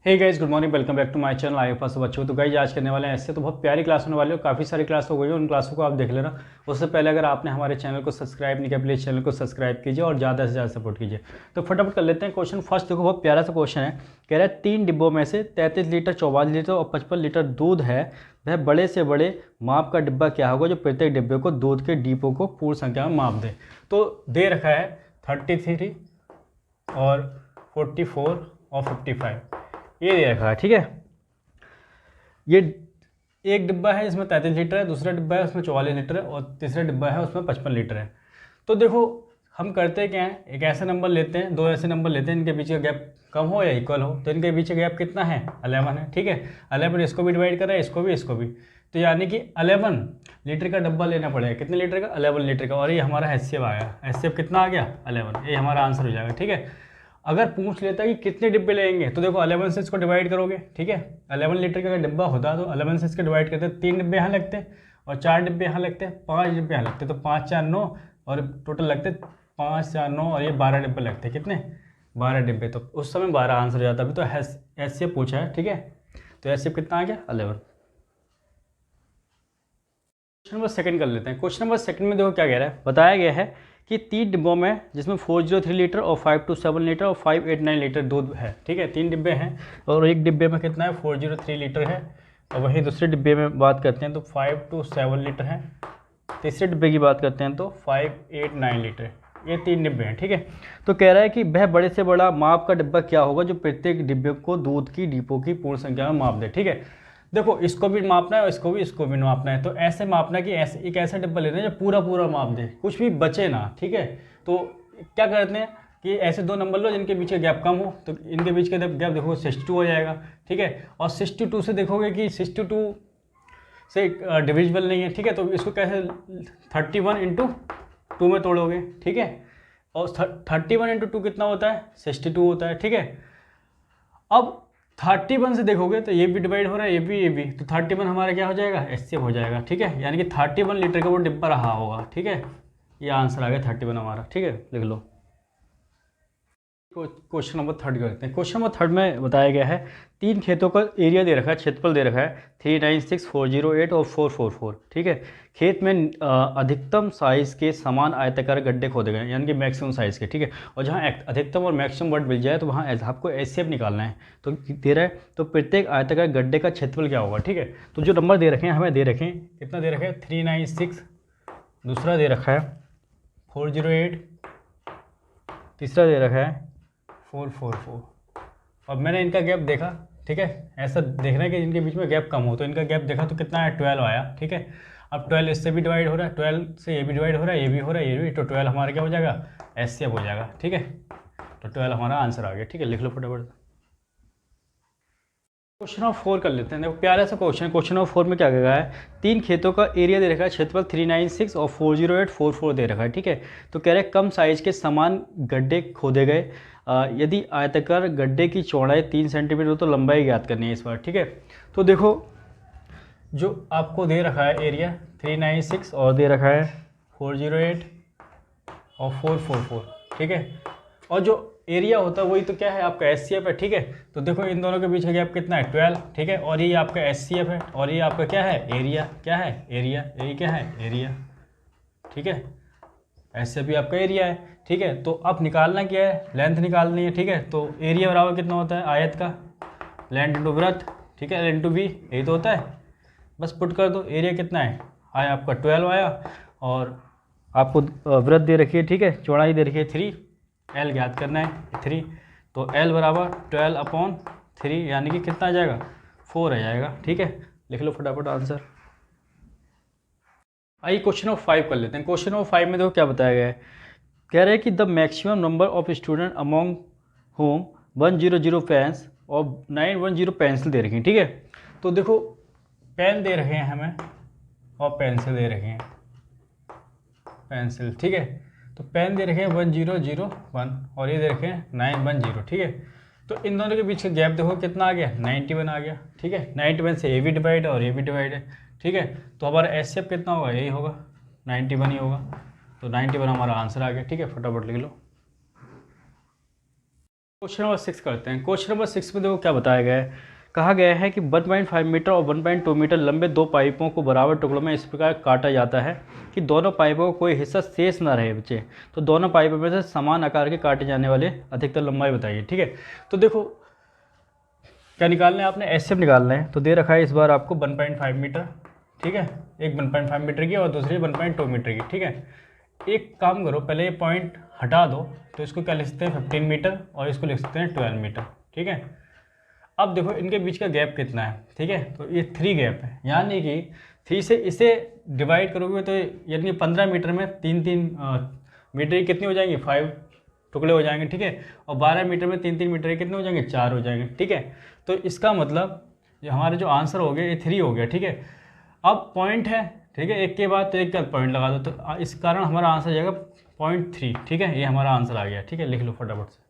Hey guys, good morning, welcome back to my channel. I hope सब अच्छे हो। तो गाइस आज करने वाले हैं ऐसे तो बहुत प्यारी क्लास होने वाली है, काफ़ी सारी क्लास हो गई है, उन क्लासों को आप देख लेना। उससे पहले अगर आपने हमारे चैनल को सब्सक्राइब नहीं किया, प्लीज़ चैनल को सब्सक्राइब कीजिए और ज़्यादा से ज़्यादा सपोर्ट कीजिए। तो फटाफट कर लेते हैं क्वेश्चन फर्स्ट। देखो बहुत प्यारा सा क्वेश्चन है। कह रहा है 3 डिब्बों में से 33 लीटर, 44 लीटर और 55 लीटर दूध है, वह बड़े से बड़े माप का डिब्बा क्या होगा जो प्रत्येक डिब्बे को दूध के डिपो को पूर्ण संख्या में माप दे। तो दे रखा है 33 और 44 और 55 ये दे रखा है। ठीक है, ये एक डिब्बा है जिसमें 33 लीटर है, दूसरा डिब्बा है उसमें 44 लीटर है और तीसरा डिब्बा है उसमें 55 लीटर है। तो देखो हम करते क्या हैं, एक ऐसे नंबर लेते हैं, दो ऐसे नंबर लेते हैं, इनके बीच का गैप कम हो या इक्वल हो। तो इनके बीच का गैप कितना है, 11 है। ठीक है, 11 इसको भी डिवाइड कर रहा है, इसको भी। तो यानी कि 11 लीटर का डब्बा लेना पड़ेगा। कितने लीटर का, 11 लीटर का। और ये हमारा HCF आ गया। HCF कितना आ गया, 11। ये हमारा आंसर हो जाएगा। ठीक है, अगर पूछ लेता है कि कितने डिब्बे लेंगे, तो देखो 11 से इसको डिवाइड करोगे। ठीक है, 11 लीटर का अगर डिब्बा होता तो 11 से इसको डिवाइड करते, 3 डिब्बे यहाँ लगते हैं और 4 डिब्बे यहाँ लगते हैं, 5 डिब्बे यहाँ लगते हैं। तो 5 4 9 और टोटल लगते 5 4 9 और ये 12 डिब्बे लगते हैं। कितने, 12 डिब्बे। तो उस समय 12 आंसर हो जाता। अभी तो HCF पूछा है। ठीक है, तो HCF कितना आ गया, 11। क्वेश्चन नंबर सेकंड कर लेते हैं। क्वेश्चन नंबर सेकंड में देखो क्या कह रहा है। बताया गया है कि 3 डिब्बों में जिसमें 403 लीटर और 527 लीटर और 589 लीटर दूध है। ठीक है, 3 डिब्बे हैं और एक डिब्बे में कितना है, 403 लीटर है। और वहीं दूसरे डिब्बे में बात करते हैं तो 527 लीटर है। तीसरे डिब्बे की बात करते हैं तो 589 लीटर। ये 3 डिब्बे हैं। ठीक है, तो कह रहा है कि वह बड़े से बड़ा माप का डिब्बा क्या होगा जो प्रत्येक डिब्बे को दूध की डिपो की पूर्ण संख्या में माप दे। ठीक है, देखो इसको भी मापना है और इसको भी मापना है। तो ऐसे मापना है कि ऐसे एक ऐसा डिब्बा लेना है जो पूरा पूरा माप दे, कुछ भी बचे ना। ठीक है, तो क्या करते हैं कि ऐसे दो नंबर लो जिनके बीच का गैप कम हो। तो इनके बीच का गैप देखो 62 हो जाएगा। ठीक है, और 62 से देखोगे कि 62 से डिविजिबल नहीं है। ठीक है, तो इसको कैसे 31 इंटू 2 में तोड़ोगे। ठीक है, और 31 इंटू 2 कितना होता है, 62 होता है। ठीक है, अब 31 से देखोगे तो ये भी डिवाइड हो रहा है, ये भी। तो 31 हमारा क्या हो जाएगा, HCF हो जाएगा। ठीक है, यानी कि 31 लीटर का वो डिब्बा रहा होगा। ठीक है, ये आंसर आ गया 31 हमारा। ठीक है, लिख लो। क्वेश्चन नंबर थर्ड करते हैं। क्वेश्चन नंबर थर्ड में बताया गया है 3 खेतों का एरिया दे रखा है, क्षेत्रफल दे रखा है 396, 408 और 444। ठीक है, खेत में अधिकतम साइज़ के समान आयताकार गड्ढे खोदे गए, यानी कि मैक्सिमम साइज़ के। ठीक है, और जहाँ अधिकतम और मैक्सिमम वर्ड मिल जाए तो वहाँ आपको HCF निकालना है। तो दे रहा है तो प्रत्येक आयताकार गड्ढे का क्षेत्रफल क्या होगा। ठीक है, तो जो नंबर दे रखे हैं हमें दे रखे हैं, कितना दे रखा है, 396, दूसरा दे रखा है 408, तीसरा दे रखा है 444। अब मैंने इनका गैप देखा। ठीक है, ऐसा देखना है कि इनके बीच में गैप कम हो। तो इनका गैप देखा तो कितना है, 12 आया। ठीक है, अब 12 इससे भी डिवाइड हो रहा है, 12 से ये भी डिवाइड हो रहा है, ये भी हो रहा है, ये भी। तो 12 हमारा क्या हो जाएगा, HCF हो जाएगा। ठीक है, तो 12 हमारा आंसर आ गया। ठीक है, लिख लो फटाफट। क्वेश्चन नंबर 4 कर लेते हैं। देखो प्यारा सा क्वेश्चन है। क्वेश्चन नंबर 4 में क्या कहा है, 3 खेतों का एरिया दे रखा है, क्षेत्रफल 396 और 408, 44 दे रखा है। ठीक है, तो कह रहे हैं कम साइज के समान गड्ढे खोदे गए। यदि आयताकार गड्ढे की चौड़ाई 3 सेंटीमीटर हो तो लंबाई ज्ञात करनी है इस बार। ठीक है, तो देखो जो आपको दे रखा है एरिया 396 और दे रखा है 408 और 444। ठीक है, और जो एरिया होता है वही तो क्या है, आपका HCF है। ठीक है, तो देखो इन दोनों के बीच का गैप कितना है, 12। ठीक है, और ये आपका HCF है और ये आपका क्या है, एरिया। क्या है, एरिया। ये क्या है, एरिया। ठीक है, HCF भी आपका एरिया है। ठीक है, तो अब निकालना क्या है, लेंथ निकालनी है। ठीक है, तो एरिया बराबर कितना होता है, आयत का लेंथ इंटू वृत्त। ठीक है, इंटू V, यही तो होता है। बस पुट कर दो, एरिया कितना है, आया आपका 12 आया और आपको वृत्त दे रखी है। ठीक है, चौड़ाई दे रखी है 3, L ज्ञात करना है 3। तो L बराबर 12/3 यानी कि कितना आ जाएगा, 4 आ जाएगा। ठीक है, लिख लो फटाफट आंसर। आइए क्वेश्चन नंबर 5 कर लेते हैं। क्वेश्चन नंबर 5 में देखो क्या बताया गया है। कह रहे हैं कि the maximum number of student among home 100 pens और 910 पेंसिल दे रखी हैं। ठीक है, तो देखो पेन दे रखे हैं हमें और पेंसिल दे रखे हैं, पेंसिल। ठीक है, तो पेन दे रखे हैं 1001 और ये दे रखे हैं 910। ठीक है, तो इन दोनों के बीच का गैप देखो कितना आ गया, 91 आ गया। ठीक है, 91 से ये भी डिवाइड है और ये भी डिवाइड है। ठीक है, तो हमारा HCF कितना होगा, यही होगा 91 ही होगा। तो 91 हमारा आंसर आ गया। ठीक है, फटाफट लिख लो। क्वेश्चन नंबर 6 करते हैं। क्वेश्चन नंबर 6 में देखो क्या बताया गया है। कहा गया है कि 1.5 मीटर और 1.2 मीटर लंबे दो पाइपों को बराबर टुकड़ों में इस प्रकार काटा जाता है कि दोनों पाइपों का कोई हिस्सा शेष ना रहे बचे। तो दोनों पाइपों में से समान आकार के काटे जाने वाले अधिकतर लंबाई बताइए। ठीक है, तो देखो क्या निकालना है, आपने एसएफ निकालना है। तो दे रखा है इस बार आपको 1.5 मीटर, ठीक है, एक 1.5 मीटर की और दूसरी 1.2 मीटर की। ठीक है, एक काम करो, पहले ये पॉइंट हटा दो, तो इसको क्या लिख सकते हैं 15 मीटर और इसको लिख सकते हैं 12 मीटर। ठीक है, अब देखो इनके बीच का गैप कितना है। ठीक है, तो ये 3 गैप है, यानी कि 3 से इसे डिवाइड करोगे तो यानी कि 15 मीटर में 3-3 मीटर की कितनी हो जाएंगी, 5 टुकड़े हो जाएंगे। ठीक है, और 12 मीटर में 3-3 मीटर के कितने हो जाएंगे, 4 हो जाएंगे। ठीक है, तो इसका मतलब ये हमारे जो आंसर हो गया ये 3 हो गया। ठीक है, अब पॉइंट है, ठीक है, एक के बाद तो एक का पॉइंट लगा दो, तो इस कारण हमारा आंसर जाएगा 0.3। ठीक है, ये हमारा आंसर आ गया। ठीक है, लिख लो फटाफट से।